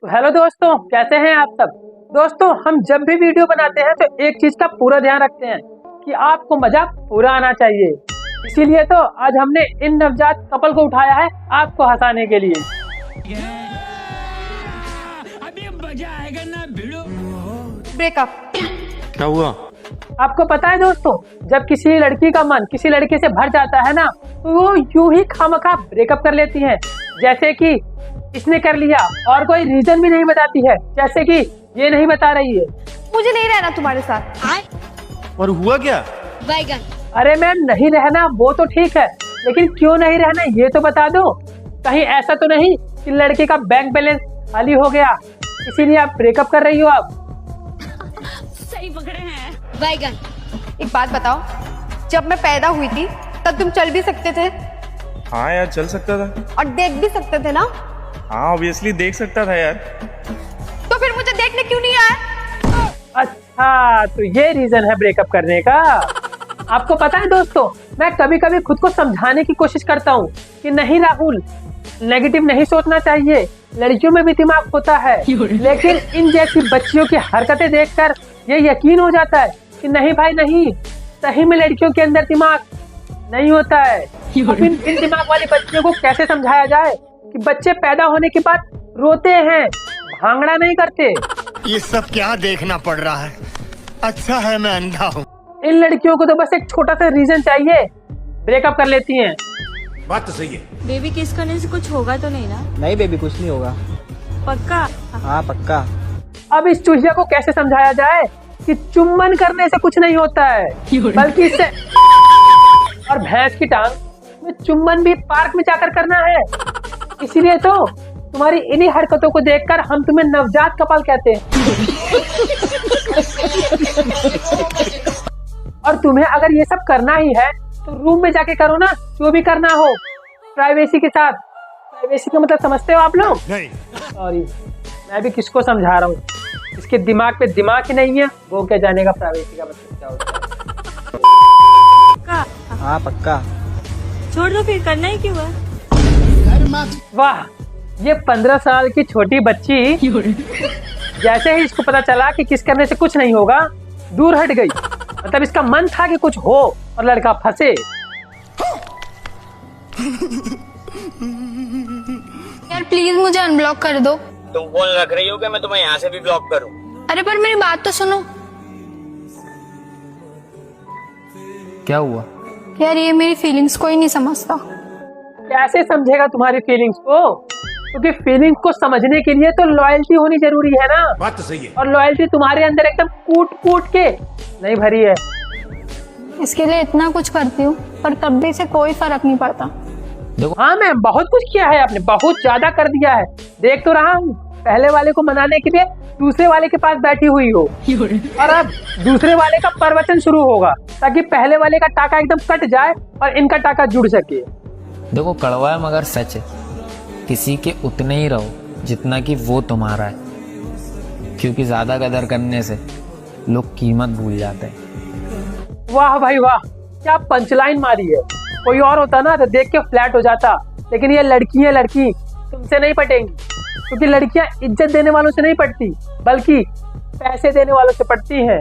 तो हेलो दोस्तों, कैसे हैं आप सब। दोस्तों, हम जब भी वीडियो बनाते हैं तो एक चीज का पूरा ध्यान रखते हैं कि आपको मजाक पूरा आना चाहिए। इसीलिए तो आज हमने इन नवजात कपल को उठाया है आपको हंसाने के लिए। अभी मजा आएगा ना भिड़ो। ब्रेकअप। क्या हुआ? आपको पता है दोस्तों, जब किसी लड़की का मन किसी लड़के से भर जाता है ना, तो वो यूं ही खामखा ब्रेकअप कर लेती है। जैसे कि इसने कर लिया और कोई रीजन भी नहीं बताती है, जैसे कि ये नहीं बता रही है। मुझे नहीं रहना तुम्हारे साथ। और हुआ क्या? बैगन। अरे मैम, नहीं रहना वो तो ठीक है, लेकिन क्यों नहीं रहना ये तो बता दो। कहीं ऐसा तो नहीं कि लड़के का बैंक बैलेंस खाली हो गया इसीलिए आप ब्रेकअप कर रही हो। आप सही पकड़े हैं। बैगन। एक बात बताओ, जब मैं पैदा हुई थी तब तुम चल भी सकते थे हाँ यार, चल सकता था। और देख भी सकते थे ना। हाँ ऑब्वियसली देख सकता था यार। तो फिर मुझे देखने क्यों नहीं आया? अच्छा, तो ये रीजन है ब्रेकअप करने का। आपको पता है दोस्तों, मैं कभी कभी खुद को समझाने की कोशिश करता हूँ कि नहीं राहुल, नेगेटिव नहीं सोचना चाहिए, लड़कियों में भी दिमाग होता है। लेकिन इन जैसी बच्चियों की हरकतें देखकर ये यकीन हो जाता है कि नहीं भाई नहीं, सही में लड़कियों के अंदर दिमाग नहीं होता है। अब इन दिमाग वाली बच्चियों को कैसे समझाया जाए कि बच्चे पैदा होने के बाद रोते हैं, भांगड़ा नहीं करते। ये सब क्या देखना पड़ रहा है? अच्छा है मैं अंधा हूँ। इन लड़कियों को तो बस एक छोटा सा रीजन चाहिए, ब्रेकअप कर लेती हैं। बात तो सही है। बेबी किस करने से कुछ होगा तो नहीं ना? नहीं बेबी, कुछ नहीं होगा। पक्का? हाँ पक्का। अब इस चूहिया को कैसे समझाया जाए कि चुम्बन करने से कुछ नहीं होता है, बल्कि इससे और भैंस की टांग में चुम्बन भी पार्क में जाकर करना है। इसीलिए तो तुम्हारी इन्हीं हरकतों को देखकर हम तुम्हें नवजात कपल कहते हैं। और तुम्हें अगर ये सब करना ही है तो रूम में जाके करो ना, जो भी करना हो, प्राइवेसी के साथ। प्राइवेसी का मतलब समझते हो आप लोग? नहीं। सॉरी, मैं भी किसको समझा रहा हूँ, इसके दिमाग पे दिमाग ही नहीं है, वो क्या जानेगा प्राइवेसी का मतलब क्या होता है। पक्का? हाँ पक्का। छोड़ दो फिर, करना ही क्यों है? वाह, ये 15 साल की छोटी बच्ची जैसे ही इसको पता चला कि किस करने से कुछ नहीं होगा, दूर हट गई। मतलब इसका मन था कि कुछ हो और लड़का फंसे। यार प्लीज मुझे अनब्लॉक कर दो। तुम फोन रख रही हो क्या मैं तुम्हें यहाँ से भी ब्लॉक करूँ? अरे पर मेरी बात तो सुनो। क्या हुआ? यार ये मेरी फीलिंग्स को ही नहीं समझता। कैसे समझेगा तुम्हारी फीलिंग्स को? क्योंकि फीलिंग्स को समझने के लिए तो लॉयल्टी होनी जरूरी है ना। बात तो सही है। और लॉयल्टी तुम्हारे अंदर एकदम कूट कूट के नहीं भरी है। इसके लिए इतना कुछ करती हूँ पर तब भी से कोई फर्क नहीं पड़ता। हाँ मैम, बहुत कुछ किया है आपने, बहुत ज्यादा कर दिया है। देख तो रहा हूँ, पहले वाले को मनाने के लिए दूसरे वाले के पास बैठी हुई हो, और अब दूसरे वाले का प्रवचन शुरू होगा ताकि पहले वाले का टाका एकदम कट जाए और इनका टाका जुड़ सके। देखो कड़वा है मगर सच है, किसी के उतने ही रहो जितना कि वो तुम्हारा है, क्योंकि ज्यादा कदर करने से लोग कीमत भूल जाते हैं। वाह भाई वाह, क्या पंचलाइन मारी है। कोई और होता ना तो देख के फ्लैट हो जाता, लेकिन ये लड़की है, लड़की तुमसे नहीं पटेंगी, क्योंकि लड़कियां इज्जत देने वालों से नहीं पटती, बल्कि पैसे देने वालों से पटती हैं।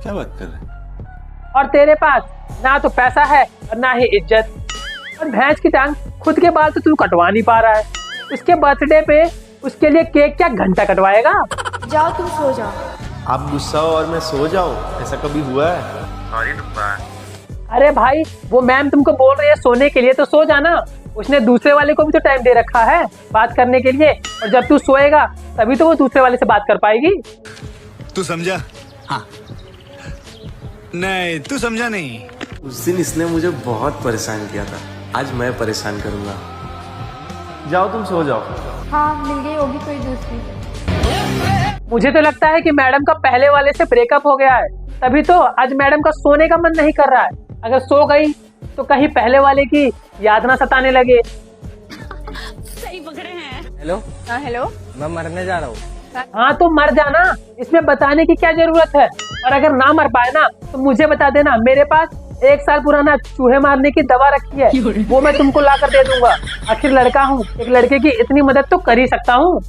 क्या बात कर रहे हैं? और तेरे पास ना तो पैसा है और ना ही इज्जत। और भैंस की टांग, खुद के बाल तो तू कटवा नहीं पा रहा है, उसके बर्थडे पे उसके लिए केक क्या घंटा कटवाएगा? जाओ तुम सो जाओ। आप गुस्सा हो और मैं सो जाऊं, ऐसा कभी हुआ है? सॉरी दुब्बा। अरे भाई, वो मैम तुमको बोल रही है सोने के लिए, तो सो जाना। उसने दूसरे वाले को भी तो टाइम दे रखा है बात करने के लिए, और जब तू सोएगा तभी तो वो दूसरे वाले से बात कर पाएगी। तू समझा? हाँ। नहीं तू समझा नहीं। उस दिन इसने मुझे बहुत परेशान किया था, आज मैं परेशान करूंगा। जाओ तुम सो जाओ। हाँ मिल गई होगी कोई दूसरी। मुझे तो लगता है कि मैडम का पहले वाले से ब्रेकअप हो गया है, तभी तो आज मैडम का सोने का मन नहीं कर रहा है। अगर सो गई तो कहीं पहले वाले की याद ना सताने लगे। सही पकड़े हैं। हेलो। हाँ हेलो। मैं मरने जा रहा हूँ। हाँ तो मर जाना, इसमें बताने की क्या जरूरत है। और अगर ना मर पाए ना तो मुझे बता देना, मेरे पास 1 साल पुराना चूहे मारने की दवा रखी है, वो मैं तुमको ला कर दे दूंगा। आखिर लड़का हूँ, एक लड़के की इतनी मदद तो कर ही सकता हूँ।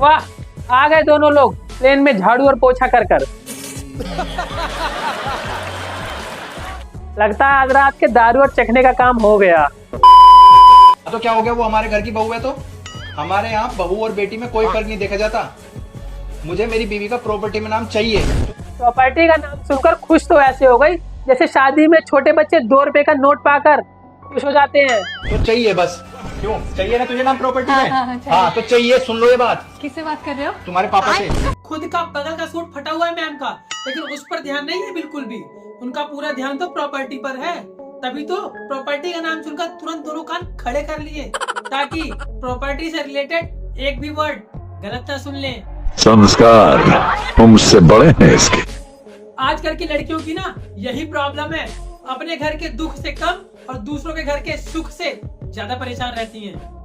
वाह, आ गए दोनों लोग प्लेन में झाड़ू और पोछा कर कर। लगता है आज रात के दारू और चखने का काम हो गया। तो क्या हो गया, वो हमारे घर की बहू है तो हमारे यहाँ बहू और बेटी में कोई फर्क नहीं देखा जाता। मुझे मेरी बीवी का प्रॉपर्टी में नाम चाहिए। प्रॉपर्टी का नाम सुनकर खुश तो ऐसे हो गई जैसे शादी में छोटे बच्चे 2 रुपए का नोट पाकर खुश हो जाते हैं। तो चाहिए बस, क्यों चाहिए ना तुझे नाम प्रॉपर्टी में? हाँ तो चाहिए। सुन लो ये बात। किससे बात कर रहे हो? तुम्हारे पापा से। खुद का बगल का सूट फटा हुआ है मैम का, लेकिन उस पर ध्यान नहीं है बिल्कुल भी। उनका पूरा ध्यान तो प्रॉपर्टी पर है, तभी तो प्रॉपर्टी का नाम सुनकर तुरंत दोनों कान खड़े कर लिए ताकि प्रॉपर्टी से रिलेटेड एक भी वर्ड गलत ना सुन लें। संस्कार मुझसे बड़े हैं इसके। आजकल की लड़कियों की ना यही प्रॉब्लम है, अपने घर के दुख से कम और दूसरों के घर के सुख से ज्यादा परेशान रहती हैं।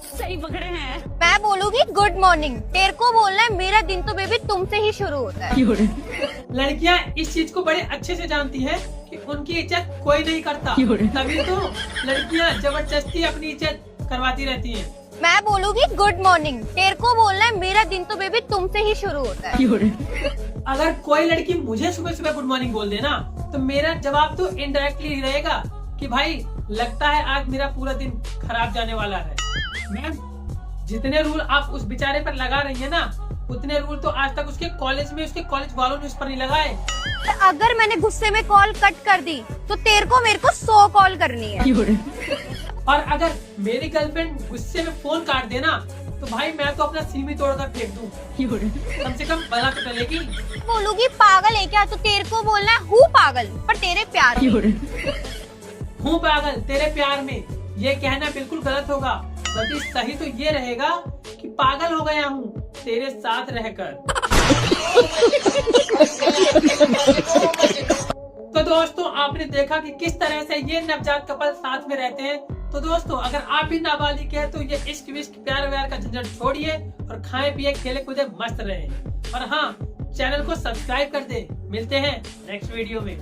सही पकड़े हैं। मैं बोलूंगी गुड मॉर्निंग। तेरे को बोलना है मेरा दिन तो बेबी तुमसे ही शुरू होता है। लड़कियां इस चीज को बड़े अच्छे से जानती हैं कि उनकी इज्जत कोई नहीं करता, तभी तो लड़कियां जबरदस्ती अपनी इज्जत करवाती रहती हैं। मैं बोलूंगी गुड मॉर्निंग। तेरे को बोलना है मेरा दिन तो बेबी तुमसे ही शुरू होता है। अगर कोई लड़की मुझे सुबह सुबह गुड मॉर्निंग बोल देना तो मेरा जवाब तो इनडायरेक्टली रहेगा कि भाई लगता है आज मेरा पूरा दिन खराब जाने वाला है। मैम, जितने रूल आप उस बेचारे पर लगा रही है ना, उतने रूल तो आज तक उसके कॉलेज वालों ने उस पर नहीं लगाए। तो अगर मैंने गुस्से में कॉल कट कर दी तो तेरे को मेरे को 100 कॉल करनी है। और अगर मेरी गर्लफ्रेंड गुस्से में फोन काट देना तो भाई मैं तो अपना सिम ही तोड़कर फेंक दूं। कम से कम बला तो टलेगी। बोलूंगी पागल है क्या, तो तेरे को बोलना है हूँ पागल पर तेरे प्यार में। हूँ पागल तेरे प्यार में, ये कहना बिल्कुल गलत होगा, बल्कि सही तो ये रहेगा कि पागल हो गया हूँ तेरे साथ रहकर। तो दोस्तों आपने देखा कि किस तरह से ये नवजात कपल साथ में रहते हैं। तो दोस्तों अगर आप भी नाबालिग हैं तो ये इश्क विश्क प्यार व्यार का झंझट छोड़िए और खाएं पिए खेले कूदे मस्त रहे। और हाँ, चैनल को सब्सक्राइब कर दे। मिलते हैं नेक्स्ट वीडियो में।